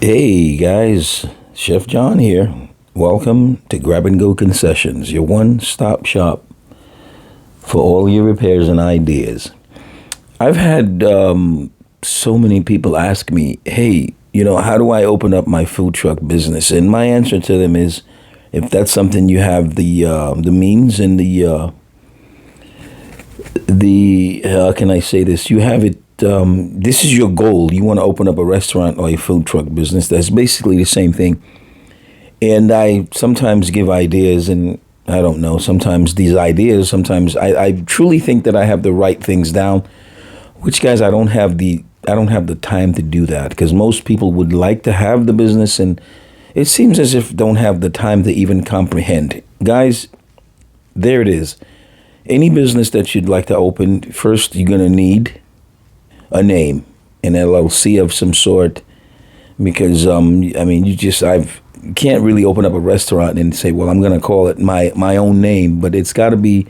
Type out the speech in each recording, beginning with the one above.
Hey guys, Chef John here. Welcome to Grab and Go Concessions, your one-stop shop for all your repairs and ideas. I've had so many people ask me, hey, how do I open up my food truck business? And my answer to them is, if that's something you have the means and the how can I say this? You have it. This is your goal. You want to open up a restaurant or a food truck business. That's basically the same thing. And I sometimes give ideas, and I don't know. Sometimes these ideas. Sometimes I truly think that I have the right things down. Which, guys, I don't have the time to do that, because most people would like to have the business, and it seems as if don't have the time to even comprehend. Guys, there it is. Any business that you'd like to open, first you're gonna need a name, an LLC of some sort, because you can't really open up a restaurant and say, well, I'm gonna call it my own name, but it's got to be.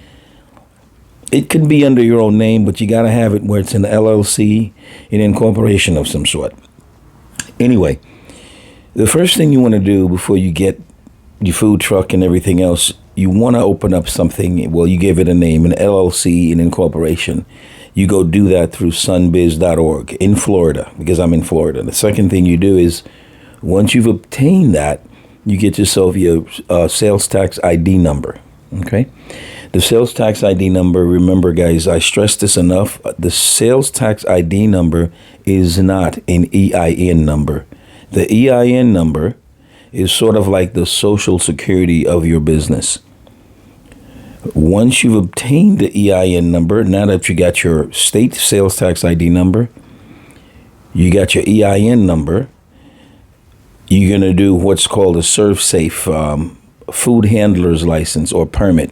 It can be under your own name, but you got to have it where it's an LLC, an incorporation of some sort. Anyway, the first thing you want to do before you get your food truck and everything else, you want to open up something. Well, you give it a name, an LLC, an incorporation. You go do that through sunbiz.org in Florida, because I'm in Florida. The second thing you do is, once you've obtained that, you get yourself your sales tax ID number. Okay? The sales tax ID number, remember, guys, I stress this enough. The sales tax ID number is not an EIN number. The EIN number is sort of like the social security of your business. Once you've obtained the EIN number, now that you got your state sales tax ID number, you got your EIN number, you're going to do what's called a ServSafe food handler's license or permit.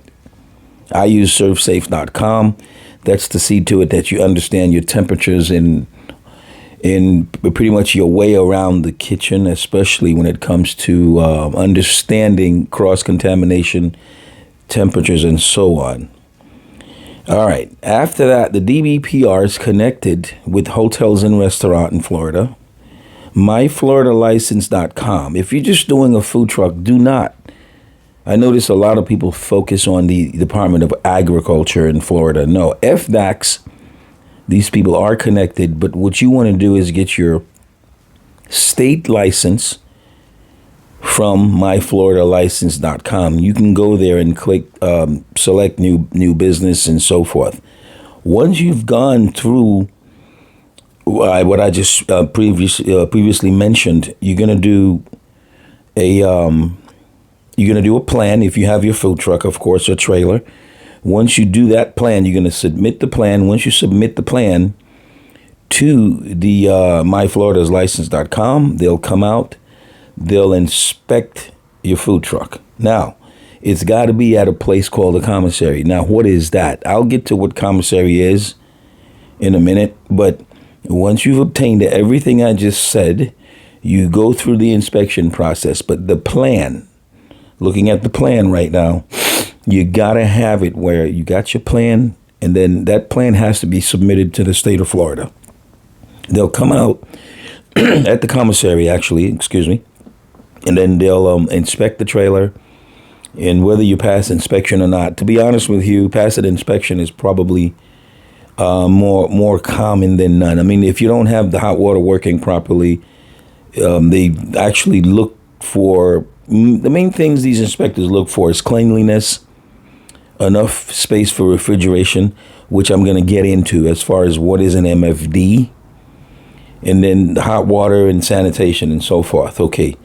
I use servesafe.com. That's to see to it that you understand your temperatures in pretty much your way around the kitchen, especially when it comes to understanding cross-contamination, temperatures, and so on. All right. After that, the DBPR is connected with hotels and restaurant in Florida. MyFloridaLicense.com. If you're just doing a food truck, do not. I notice a lot of people focus on the Department of Agriculture in Florida. No, FDACS, these people are connected, but what you want to do is get your state license from myfloridalicense.com. You can go there and click select new business and so forth. Once you've gone through what I just previously mentioned, you're going to do a plan. If you have your food truck, of course, or trailer. Once you do that plan, you're going to submit the plan. Once you submit the plan to the myfloridaslicense.com, they'll come out. They'll inspect your food truck. Now, it's got to be at a place called a commissary. Now, what is that? I'll get to what commissary is in a minute. But once you've obtained everything I just said, you go through the inspection process. But the plan, looking at the plan right now, you got to have it where you got your plan, and then that plan has to be submitted to the state of Florida. They'll come out at the commissary, and then they'll inspect the trailer, and whether you pass inspection or not. To be honest with you, passing inspection is probably more common than none. I mean, if you don't have the hot water working properly, they actually look for. The main things these inspectors look for is cleanliness, enough space for refrigeration, which I'm going to get into as far as what is an MFD, and then the hot water and sanitation and so forth. Okay,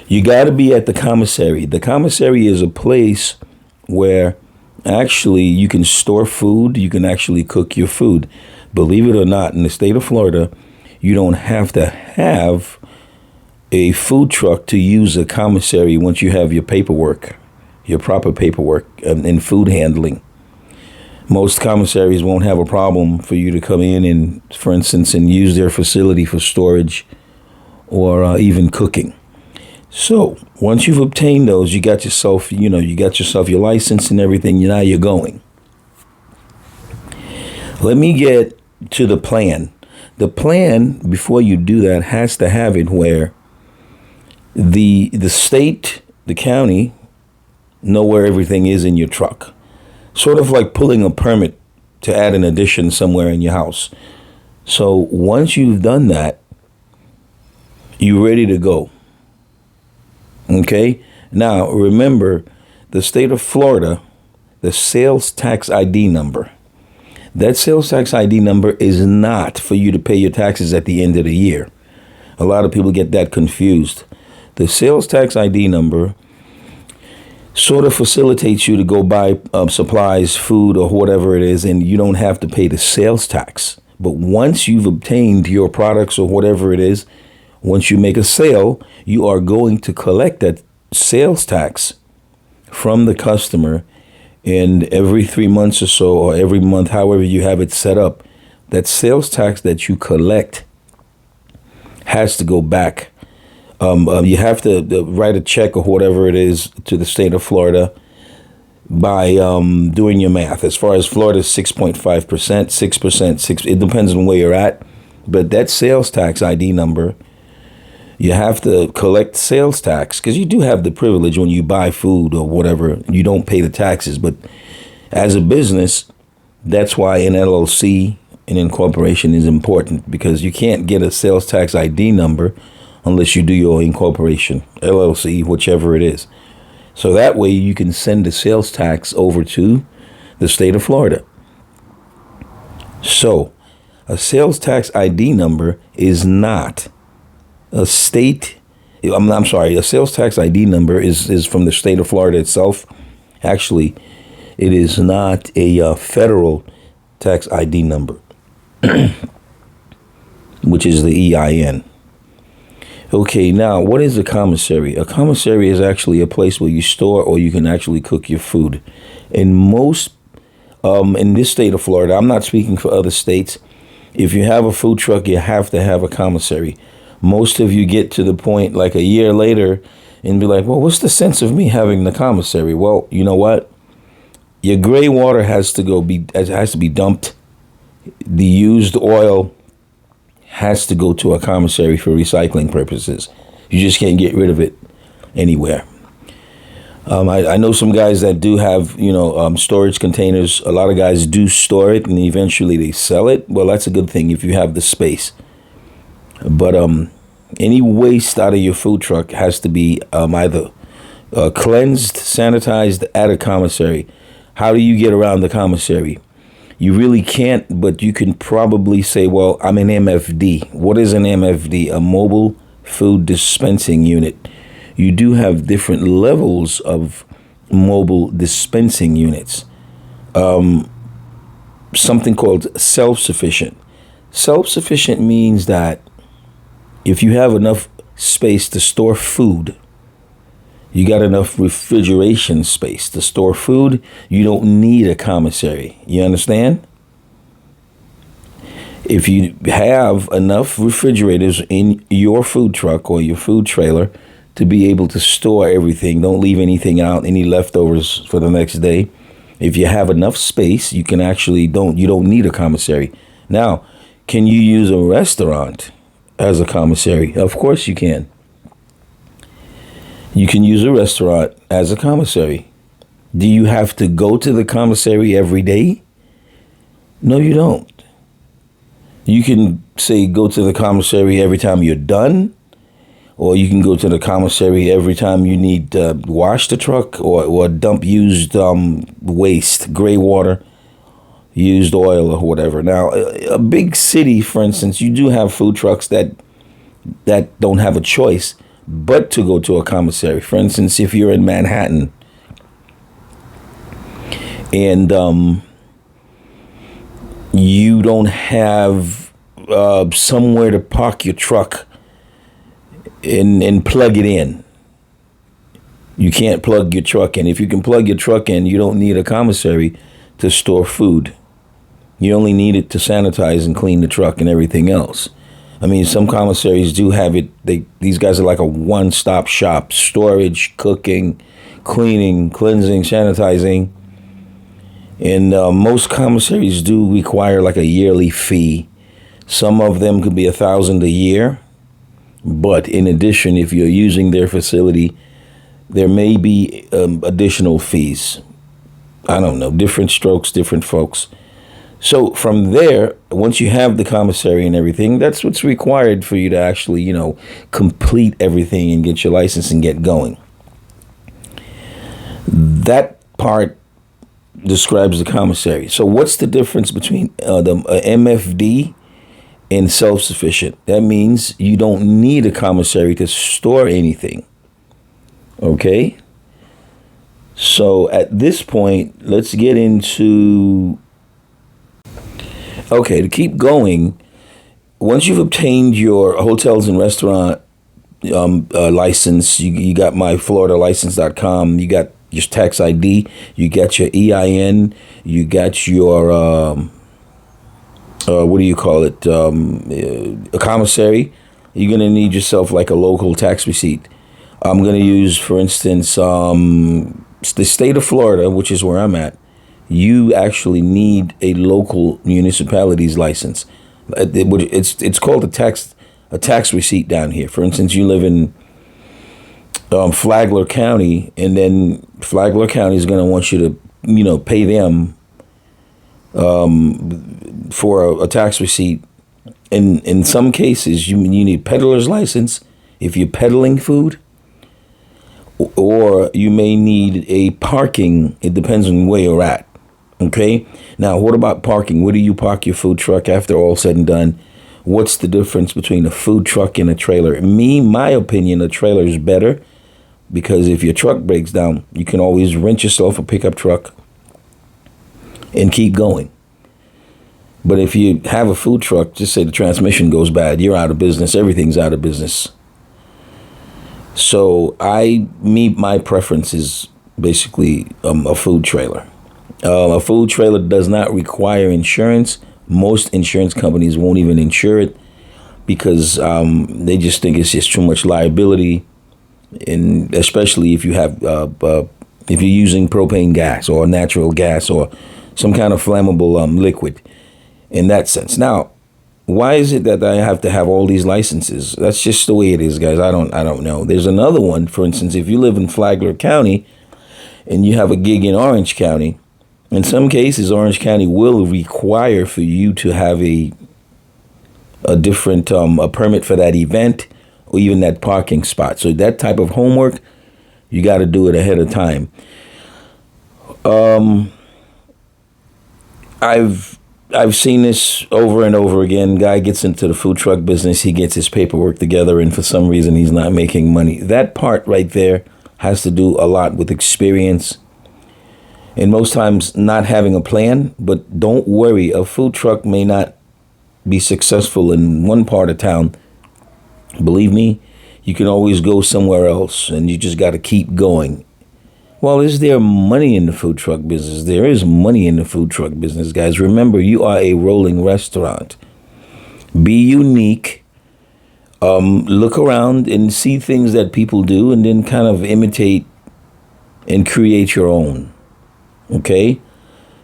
you got to be at the commissary. The commissary is a place where actually you can store food. You can actually cook your food. Believe it or not, in the state of Florida, you don't have to have a food truck to use a commissary once you have your paperwork, your proper paperwork in food handling. Most commissaries won't have a problem for you to come in and, for instance, and use their facility for storage or even cooking. So once you've obtained those, you got yourself your license and everything. Now you're going. Let me get to the plan. The plan, before you do that, has to have it where The state, the county, know where everything is in your truck. Sort of like pulling a permit to add an addition somewhere in your house. So once you've done that, you're ready to go. Okay? Now, remember, the state of Florida, the sales tax ID number. That sales tax ID number is not for you to pay your taxes at the end of the year. A lot of people get that confused. The sales tax ID number sort of facilitates you to go buy supplies, food, or whatever it is, and you don't have to pay the sales tax. But once you've obtained your products or whatever it is, once you make a sale, you are going to collect that sales tax from the customer. And every 3 months or so, or every month, however you have it set up, that sales tax that you collect has to go back. You have to write a check or whatever it is to the state of Florida by doing your math. As far as Florida's 6.5%, 6%, it depends on where you're at. But that sales tax ID number, you have to collect sales tax because you do have the privilege when you buy food or whatever, you don't pay the taxes. But as a business, that's why an LLC, an incorporation, is important, because you can't get a sales tax ID number unless you do your incorporation, LLC, whichever it is. So that way you can send the sales tax over to the state of Florida. So a sales tax ID number is not a state. I'm sorry. A sales tax ID number is from the state of Florida itself. Actually, it is not a federal tax ID number, which is the EIN. Okay, now what is a commissary? A commissary is actually a place where you store or you can actually cook your food. In most, in this state of Florida, I'm not speaking for other states. If you have a food truck, you have to have a commissary. Most of you get to the point like a year later and be like, well, what's the sense of me having the commissary? Well, you know what? Your gray water has to be dumped. The used oil has to go to a commissary for recycling purposes. You just can't get rid of it anywhere. I know some guys that do have, storage containers. A lot of guys do store it and eventually they sell it. Well, that's a good thing if you have the space. But any waste out of your food truck has to be either cleansed, sanitized at a commissary. How do you get around the commissary? You really can't, but you can probably say, well, I'm an MFD. What is an MFD? A mobile food dispensing unit. You do have different levels of mobile dispensing units. Something called self-sufficient. Self-sufficient means that if you have enough space to store food, you got enough refrigeration space to store food, you don't need a commissary. You understand? If you have enough refrigerators in your food truck or your food trailer to be able to store everything, don't leave anything out, any leftovers for the next day. If you have enough space, you can actually you don't need a commissary. Now, can you use a restaurant as a commissary? Of course you can. You can use a restaurant as a commissary. Do you have to go to the commissary every day? No, you don't. You can say go to the commissary every time you're done, or you can go to the commissary every time you need to wash the truck or dump used waste, gray water, used oil or whatever. Now, a big city, for instance, you do have food trucks that don't have a choice but to go to a commissary. For instance, if you're in Manhattan and you don't have somewhere to park your truck and plug it in, you can't plug your truck in. If you can plug your truck in, you don't need a commissary to store food. You only need it to sanitize and clean the truck and everything else. I mean, some commissaries do have it. These guys are like a one-stop shop: storage, cooking, cleaning, cleansing, sanitizing. And most commissaries do require like a yearly fee. Some of them could be $1,000 a year. But in addition, if you're using their facility, there may be additional fees. I don't know, different strokes, different folks. So from there, once you have the commissary and everything, that's what's required for you to actually, complete everything and get your license and get going. That part describes the commissary. So what's the difference between the MFD and self-sufficient? That means you don't need a commissary to store anything. Okay? So at this point, let's get into... Okay, to keep going, once you've obtained your hotels and restaurant license, you got myfloridalicense.com, you got your tax ID, you got your EIN, you got your, what do you call it, a commissary. You're going to need yourself like a local tax receipt. I'm going to use, for instance, the state of Florida, which is where I'm at. You actually need a local municipality's license. It's called a tax receipt down here. For instance, you live in Flagler County, and then Flagler County is going to want you to, pay them for a tax receipt. In some cases, you need a peddler's license if you're peddling food, or you may need a parking. It depends on where you're at. Okay. Now, what about parking? Where do you park your food truck after all said and done? What's the difference between a food truck and a trailer? My opinion, a trailer is better because if your truck breaks down, you can always rent yourself a pickup truck and keep going. But if you have a food truck, just say the transmission goes bad, you're out of business. Everything's out of business. So my preference is basically a food trailer. A food trailer does not require insurance. Most insurance companies won't even insure it because they just think it's just too much liability, and especially if you have if you're using propane gas or natural gas or some kind of flammable liquid. In that sense, now, why is it that I have to have all these licenses? That's just the way it is, guys. I don't know. There's another one. For instance, if you live in Flagler County and you have a gig in Orange County. In some cases, Orange County will require for you to have a different a permit for that event or even that parking spot. So that type of homework, you got to do it ahead of time. I've seen this over and over again. Guy gets into the food truck business, he gets his paperwork together, and for some reason he's not making money. That part right there has to do a lot with experience. And most times not having a plan, but don't worry, a food truck may not be successful in one part of town. Believe me, you can always go somewhere else and you just got to keep going. Well, is there money in the food truck business? There is money in the food truck business, guys. Remember, you are a rolling restaurant. Be unique. Look around and see things that people do and then kind of imitate and create your own. Okay?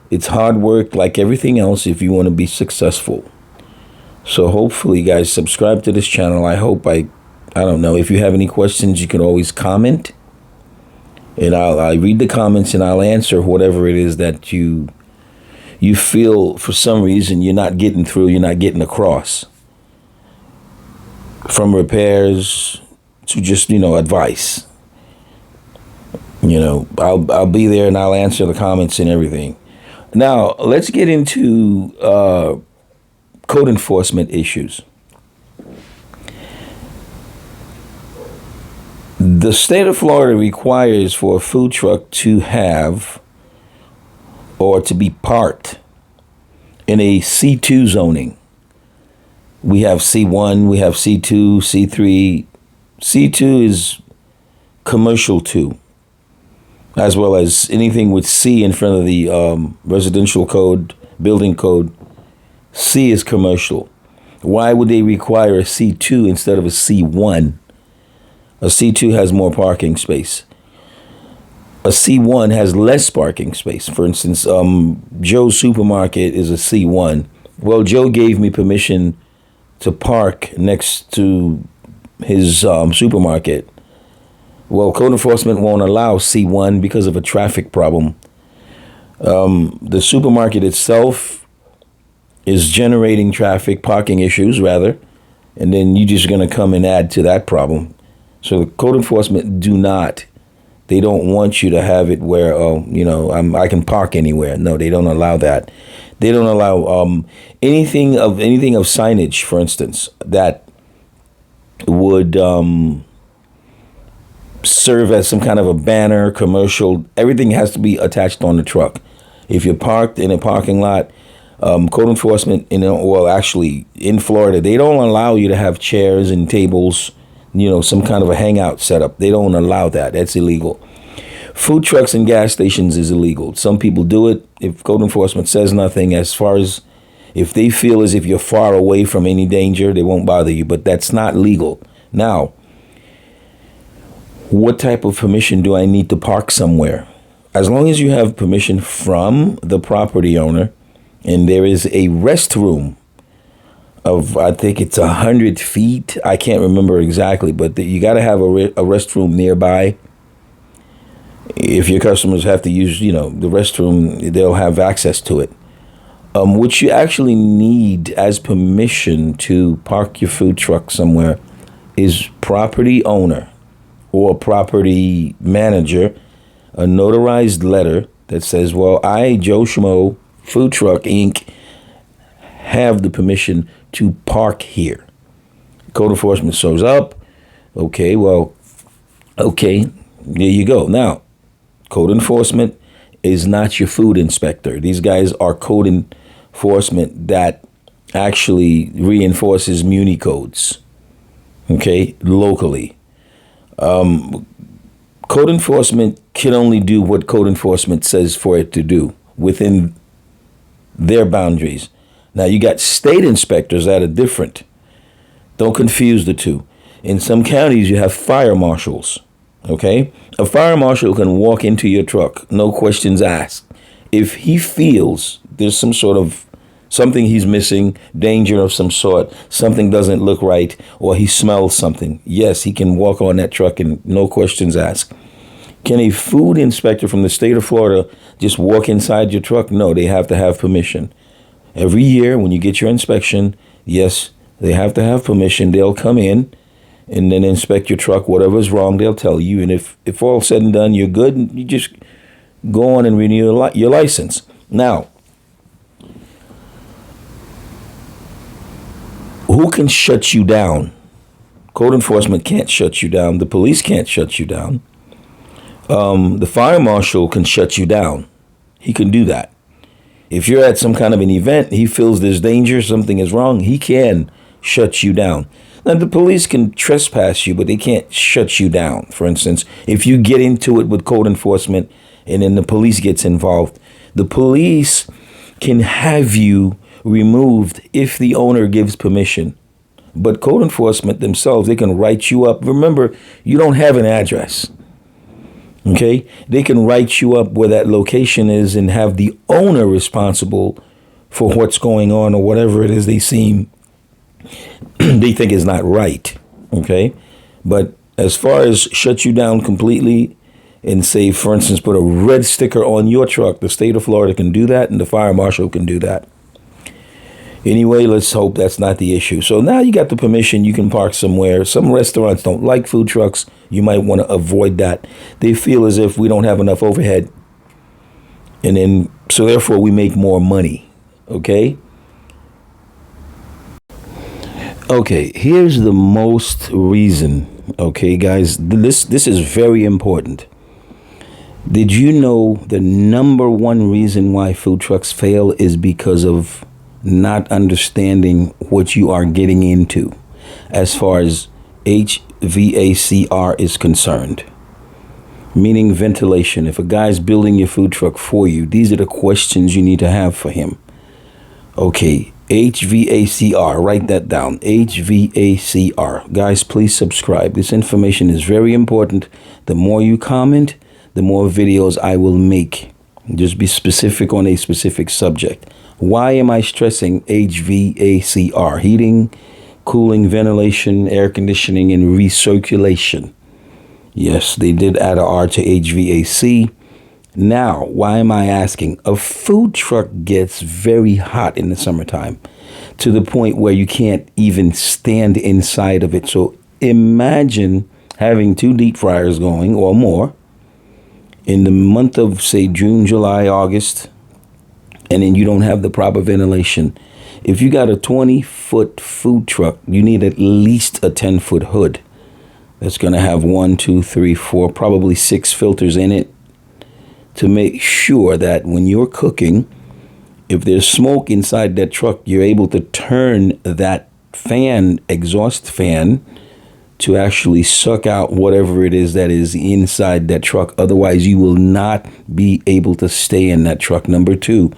It's hard work like everything else if you want to be successful. So hopefully, guys, subscribe to this channel. I hope I don't know. If you have any questions, you can always comment. And I read the comments and I'll answer whatever it is that you feel for some reason you're not getting through, you're not getting across. From repairs to just, advice. I'll be there and I'll answer the comments and everything. Now, let's get into code enforcement issues. The state of Florida requires for a food truck to have or to be parked in a C2 zoning. We have C1, we have C2, C3. C2 is commercial 2, as well as anything with C in front of the residential code, building code. C is commercial. Why would they require a C2 instead of a C1? A C2 has more parking space. A C1 has less parking space. For instance, Joe's Supermarket is a C1. Well, Joe gave me permission to park next to his supermarket. Well, code enforcement won't allow C1 because of a traffic problem. The supermarket itself is generating traffic, parking issues rather, and then you're just going to come and add to that problem. So the code enforcement they don't want you to have it where, I can park anywhere. No, they don't allow that. They don't allow anything of signage, for instance, that would serve as some kind of a banner, commercial. Everything has to be attached on the truck. If you're parked in a parking lot, code enforcement actually in Florida, they don't allow you to have chairs and tables, some kind of a hangout setup. They don't allow that. That's illegal. Food trucks and gas stations is illegal. Some people do it. If code enforcement says nothing, as far as if they feel as if you're far away from any danger, they won't bother you. But that's not legal. Now, what type of permission do I need to park somewhere? As long as you have permission from the property owner, and there is a restroom of, I think it's 100 feet. I can't remember exactly, but you got to have a restroom nearby. If your customers have to use, the restroom, they'll have access to it. What you actually need as permission to park your food truck somewhere is property owner or property manager, a notarized letter that says, well, I, Joe Schmo, Food Truck Inc., have the permission to park here. Code enforcement shows up. Okay, there you go. Now, code enforcement is not your food inspector. These guys are code enforcement that actually reinforces Muni codes, okay, locally. Code enforcement can only do what code enforcement says for it to do within their boundaries. Now, you got state inspectors that are different. Don't confuse the two. In some counties, you have fire marshals, okay? A fire marshal can walk into your truck, no questions asked. If he feels there's some sort of something he's missing, danger of some sort, something doesn't look right, or he smells something, yes, he can walk on that truck and no questions asked. Can a food inspector from the state of Florida just walk inside your truck? No, they have to have permission. Every year when you get your inspection, yes, they have to have permission. They'll come in and then inspect your truck. Whatever's wrong, they'll tell you. And if all said and done, you're good, you just go on and renew your license. Now, who can shut you down? Code enforcement can't shut you down. The police can't shut you down. The fire marshal can shut you down. He can do that. If you're at some kind of an event, he feels there's danger, something is wrong, he can shut you down. Now, the police can trespass you, but they can't shut you down. For instance, if you get into it with code enforcement and then the police gets involved, the police can have you removed if the owner gives permission. But code enforcement themselves, they can write you up. Remember, you don't have an address. Okay, they can write you up where that location is and have the owner responsible for what's going on or whatever it is they think is not right. Okay, but as far as shut you down completely and say, for instance, put a red sticker on your truck, the state of Florida can do that and the fire marshal can do that. Anyway, let's hope that's not the issue. So now you got the permission, you can park somewhere. Some restaurants don't like food trucks. You might want to avoid that. They feel as if we don't have enough overhead. And then, so therefore we make more money. Okay? Okay, here's the most reason. Okay, guys, this is very important. Did you know the number one reason why food trucks fail is because of not understanding what you are getting into as far as HVACR is concerned, meaning ventilation. If a guy's building your food truck for you, these are the questions you need to have for him. Okay, HVACR, write that down, HVACR. Guys, please subscribe. This information is very important. The more you comment, the more videos I will make. Just be specific on a specific subject. Why am I stressing HVACR? Heating, cooling, ventilation, air conditioning, and recirculation. Yes, they did add a R to HVAC. Now, why am I asking? A food truck gets very hot in the summertime to the point where you can't even stand inside of it. So imagine having 2 deep fryers going or more in the month of, say, June, July, August, and then you don't have the proper ventilation. If you got a 20-foot food truck, you need at least a 10-foot hood. That's going to have 1, 2, 3, 4, probably 6 filters in it to make sure that when you're cooking, if there's smoke inside that truck, you're able to turn that fan, exhaust fan, to actually suck out whatever it is that is inside that truck. Otherwise, you will not be able to stay in that truck. Number 2,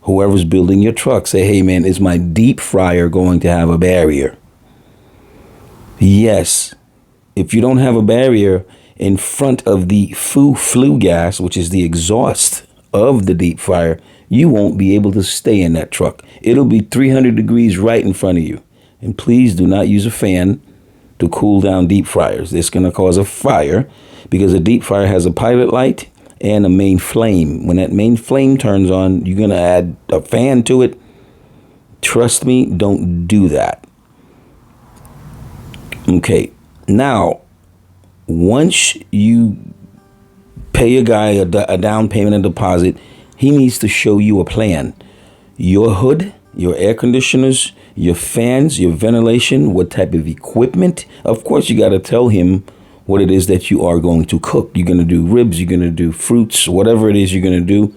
whoever's building your truck, say, hey, man, is my deep fryer going to have a barrier? Yes. If you don't have a barrier in front of the flue gas, which is the exhaust of the deep fryer, you won't be able to stay in that truck. It'll be 300 degrees right in front of you. And please do not use a fan to cool down deep fryers. It's going to cause a fire because a deep fryer has a pilot light and a main flame. When that main flame turns on, you're going to add a fan to it. Trust me, don't do that. Okay, now, once you pay a guy a down payment and deposit, he needs to show you a plan. Your hood, your air conditioners, your fans, your ventilation, what type of equipment. Of course, you got to tell him what it is that you are going to cook. You're going to do ribs, you're going to do fruits, whatever it is you're going to do.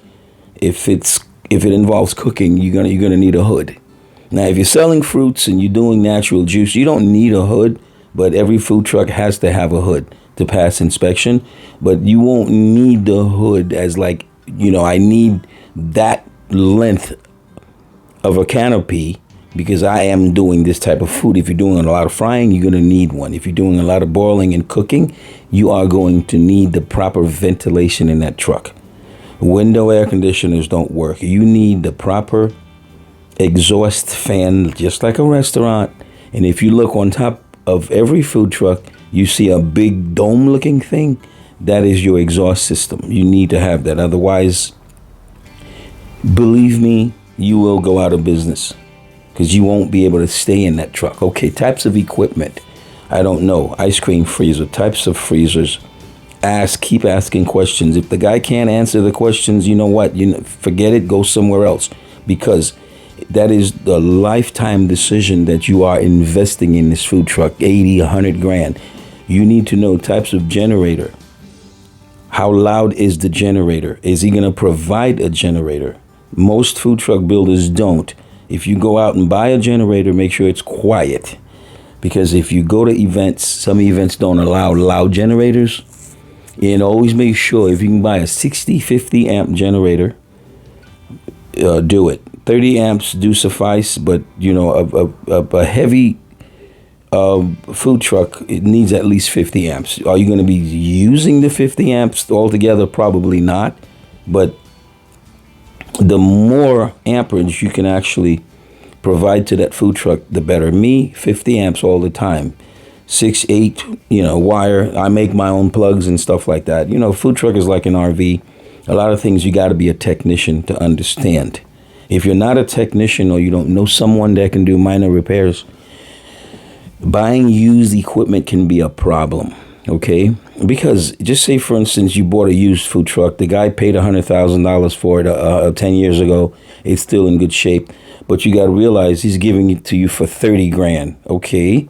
If it involves cooking, you're going to need a hood. Now, if you're selling fruits and you're doing natural juice, you don't need a hood, but every food truck has to have a hood to pass inspection. But you won't need the hood as like, I need that length of a canopy because I am doing this type of food. If you're doing a lot of frying, you're going to need one. If you're doing a lot of boiling and cooking, you are going to need the proper ventilation in that truck. Window air conditioners don't work. You need the proper exhaust fan, just like a restaurant. And if you look on top of every food truck, you see a big dome looking thing. That is your exhaust system. You need to have that. Otherwise, believe me, you will go out of business because you won't be able to stay in that truck. Okay, types of equipment. I don't know. Ice cream freezer, types of freezers. Keep asking questions. If the guy can't answer the questions, you know what? Forget it. Go somewhere else, because that is the lifetime decision that you are investing in this food truck, 80, 100 grand. You need to know types of generator. How loud is the generator? Is he going to provide a generator? Most food truck builders don't. If you go out and buy a generator, make sure it's quiet. Because if you go to events, some events don't allow loud generators. And always make sure if you can buy a 60, 50 amp generator, do it. 30 amps do suffice, but a heavy food truck, it needs at least 50 amps. Are you going to be using the 50 amps altogether? Probably not. But the more amperage you can actually provide to that food truck, the better. Me, 50 amps all the time. 6, 8, wire. I make my own plugs and stuff like that. Food truck is like an RV. A lot of things you got to be a technician to understand. If you're not a technician or you don't know someone that can do minor repairs, buying used equipment can be a problem, okay? Because just say, for instance, you bought a used food truck. The guy paid $100,000 for it 10 years ago. It's still in good shape. But you got to realize he's giving it to you for 30 grand, okay?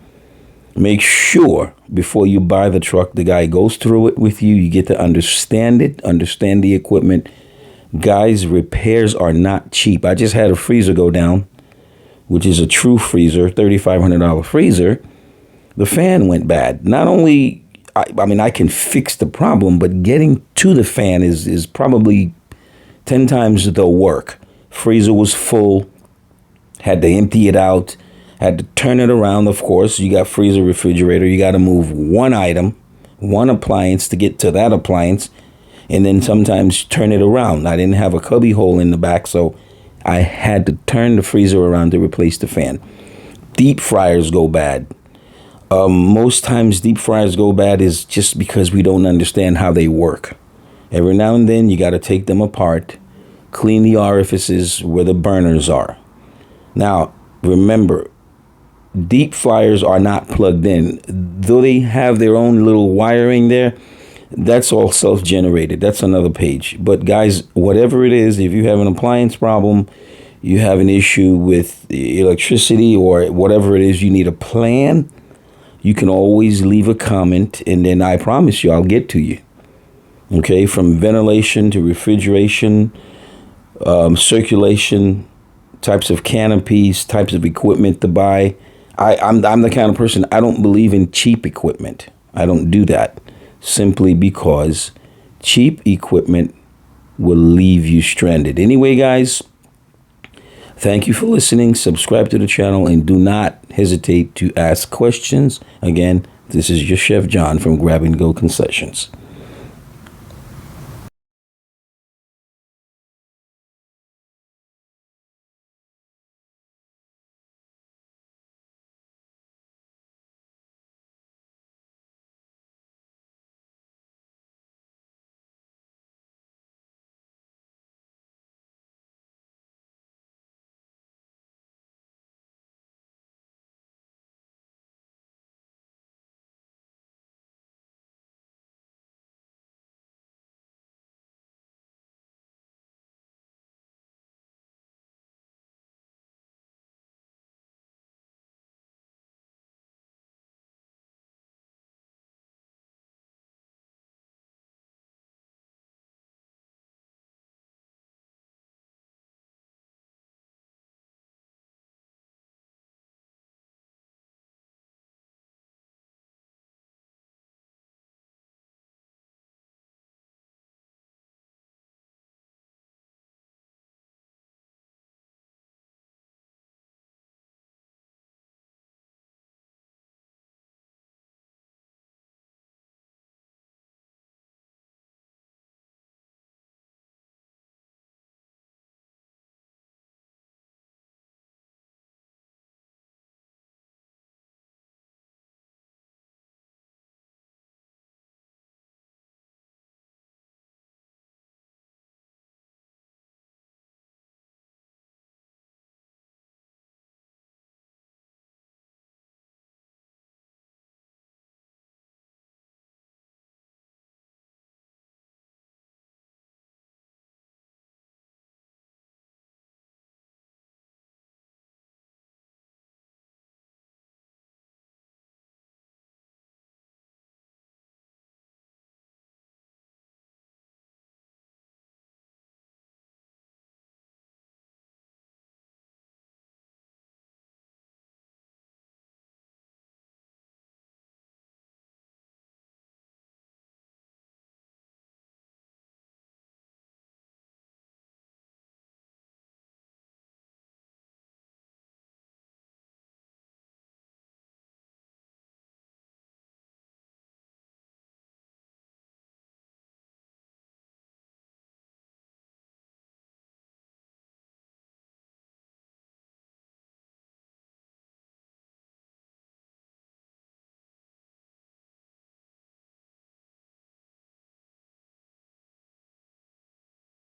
Make sure before you buy the truck, the guy goes through it with you. You get to understand it, understand the equipment. Guys, repairs are not cheap. I just had a freezer go down, which is a true freezer, $3,500 freezer. The fan went bad. Not only, I can fix the problem, but getting to the fan is probably 10 times the work. Freezer was full, had to empty it out, had to turn it around. Of course, you got freezer, refrigerator. You got to move one item, one appliance to get to that appliance, and then sometimes turn it around. I didn't have a cubby hole in the back, so I had to turn the freezer around to replace the fan. deep fryers go bad. Most times deep fryers go bad is just because we don't understand how they work. Every now and then you got to take them apart, clean the orifices where the burners are. Now, remember, deep fryers are not plugged in. Though they have their own little wiring there, that's all self-generated. That's another page. But guys, whatever it is, if you have an appliance problem, you have an issue with electricity or whatever it is, you need a plan, you can always leave a comment, and then I promise you I'll get to you. Okay, from ventilation to refrigeration, circulation, types of canopies, types of equipment to buy. I'm the kind of person, I don't believe in cheap equipment. I don't do that simply because cheap equipment will leave you stranded. Anyway, guys, thank you for listening. Subscribe to the channel and do not hesitate to ask questions. Again, this is your Chef John from Grab and Go Concessions.